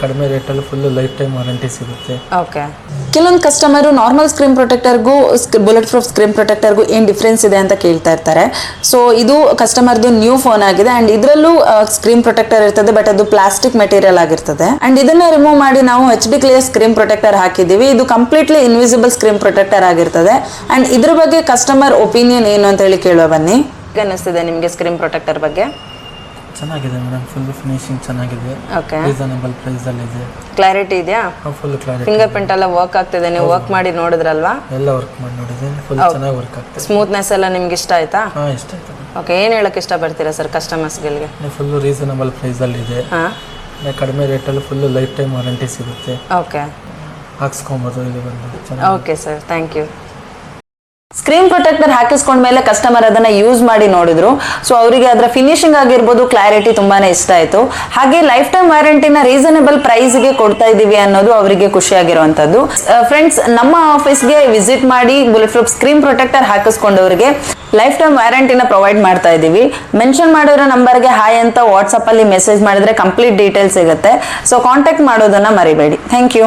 ಕಡಿಮೆ ರೇಟಲ್ಲಿ full lifetime warranty ಸಿಗುತ್ತೆ. ಓಕೆ. ಕೆಲವೊಂದು ಕಸ್ಟಮರು ನಾರ್ಮಲ್ ಸ್ಕ್ರೀನ್ ಪ್ರೊಟೆಕ್ಟರ್ಗೂ ಬುಲೆಟ್ ಪ್ರೂಫ್ ಸ್ಕ್ರೀನ್ ಪ್ರೊಟೆಕ್ಟರ್ಗೂ ಏನು ಡಿಫ್ರೆನ್ಸ್ ಇದೆ ಅಂತ ಕೇಳ್ತಾ ಇರ್ತಾರೆ. ಸೊ ಇದು ಕಸ್ಟಮರ್ದು ನ್ಯೂ ಫೋನ್ ಆಗಿದೆ ಆ್ಯಂಡ್ ಇದರಲ್ಲೂ ಸ್ಕ್ರೀನ್ ಪ್ರೊಟೆಕ್ಟರ್ ಇರ್ತದೆ, ಬಟ್ ಅದು ಪ್ಲಾಸ್ಟಿಕ್ ಮೆಟೀರಿಯಲ್ ಆಗಿರ್ತದೆ. ಆ್ಯಂಡ್ ಇದನ್ನ ರಿಮೂವ್ ಮಾಡಿ ನಾವು HD ಕ್ಲಿಯರ್ ಸ್ಕ್ರೀನ್ ಪ್ರೊಟೆಕ್ಟರ್ ಹಾಕಿದ್ದೀವಿ. ಇದು ಕಂಪ್ಲೀಟ್ಲಿ ಇನ್ವಿಸಿಬಲ್ ಸ್ಕ್ರೀನ್ ಪ್ರೊಟೆಕ್ಟರ್ ಆಗಿರ್ತದೆ. ಆ್ಯಂಡ್ ಇದ್ರ ಬಗ್ಗೆ ಕಸ್ಟಮರ್ ಒಪಿನಿಯನ್ ಏನು ಅಂತ ಹೇಳಿ ಕೇಳುವ ಬನ್ನಿ. ಅನ್ನಿಸ್ತಿದೆ ನಿಮಗೆ ಸ್ಕ್ರೀನ್ ಪ್ರೊಟೆಕ್ಟರ್ ಬಗ್ಗೆ? ಚೆನ್ನಾಗಿದೆ ಮೇಡಮ್, ಫುಲ್ ಫಿನಿಶಿಂಗ್ ಚೆನ್ನಾಗಿದೆ. ಓಕೆ. ರೀಸನಬಲ್ ಪ್ರೈಸ್ ಅಲ್ಲಿ ಇದೆ. ಕ್ಲಾರಿಟಿ ಇದೆಯಾ? Full clarity. ಫಿಂಗರ್ ಪ್ರಿಂಟ್ ಎಲ್ಲ ವರ್ಕ್ ಆಗ್ತಿದೆ, ನೀವು ವರ್ಕ್ ಮಾಡಿ ನೋಡಿದ್ರಲ್ವಾ? ಎಲ್ಲ ವರ್ಕ್ ಮಾಡಿ ನೋಡಿದ್ದೀನಿ, ಫುಲ್ ಚೆನ್ನಾಗಿ ವರ್ಕ್ ಆಗ್ತಿದೆ. ಸ್ಮೂತ್ನೆಸ್ ಎಲ್ಲ ನಿಮ್ಗೆ ಇಷ್ಟ ಆಯ್ತಾ? ಹಾಂ, ಇಷ್ಟ ಆಯ್ತು. ಓಕೆ. ಏನು ಹೇಳಕ್ಕೆ ಇಷ್ಟಪಡ್ತೀರಾ ಸರ್ ಕಸ್ಟಮರ್ಸ್ಗಳಿಗೆ? ಫುಲ್ ರೀಸನಬಲ್ ಪ್ರೈಸ್ ಅಲ್ಲಿ ಇದೆ. ಹಾಂ, ಕಡಿಮೆ ರೇಟಲ್ಲಿ ಫುಲ್ ಲೈಫ್ ಟೈಮ್ ವಾರಂಟಿ ಸಿಗುತ್ತೆ. ಓಕೆ. ಹಾಕ್ಸ್ಕೊಬೋದು ಇಲ್ಲಿ ಬಂದು. Okay sir, thank you. Screen protector ಹಾಕಿಸ್ಕೊಂಡ್ಮೇಲೆ ಕಸ್ಟಮರ್ ಅದನ್ನ ಯೂಸ್ ಮಾಡಿ ನೋಡಿದ್ರು. ಸೊ ಅವರಿಗೆ ಅದರ ಫಿನಿಶಿಂಗ್ ಆಗಿರ್ಬೋದು, ಕ್ಲಾರಿಟಿ ತುಂಬಾನೇ ಇಷ್ಟ ಆಯ್ತು. ಹಾಗೆ ಲೈಫ್ ಟೈಮ್ ವಾರಂಟಿನ ರೀಸನಬಲ್ ಪ್ರೈಸ್ಗೆ ಕೊಡ್ತಾ ಇದೀವಿ ಅನ್ನೋದು ಅವರಿಗೆ ಖುಷಿಯಾಗಿರುವಂತದ್ದು. ಫ್ರೆಂಡ್ಸ್, ನಮ್ಮ ಆಫೀಸ್ಗೆ ವಿಸಿಟ್ ಮಾಡಿ ಬುಲೆಟ್ ಪ್ರೂಫ್ ಸ್ಕ್ರೀನ್ ಪ್ರೊಟೆಕ್ಟರ್ ಹಾಕಿಸ್ಕೊಂಡವರಿಗೆ ಲೈಫ್ ಟೈಮ್ ವ್ಯಾರಂಟಿನ ಪ್ರೊವೈಡ್ ಮಾಡ್ತಾ ಇದ್ದೀವಿ. ಮೆನ್ಷನ್ ಮಾಡಿರೋ ನಂಬರ್ಗೆ ಹಾಯ್ ಅಂತ ವಾಟ್ಸಪ್ ಅಲ್ಲಿ ಮೆಸೇಜ್ ಮಾಡಿದ್ರೆ ಕಂಪ್ಲೀಟ್ ಡೀಟೇಲ್ಸ್ ಸಿಗುತ್ತೆ. ಸೊ ಕಾಂಟ್ಯಾಕ್ಟ್ ಮಾಡೋದನ್ನ ಮರಿಬೇಡಿ. Thank you.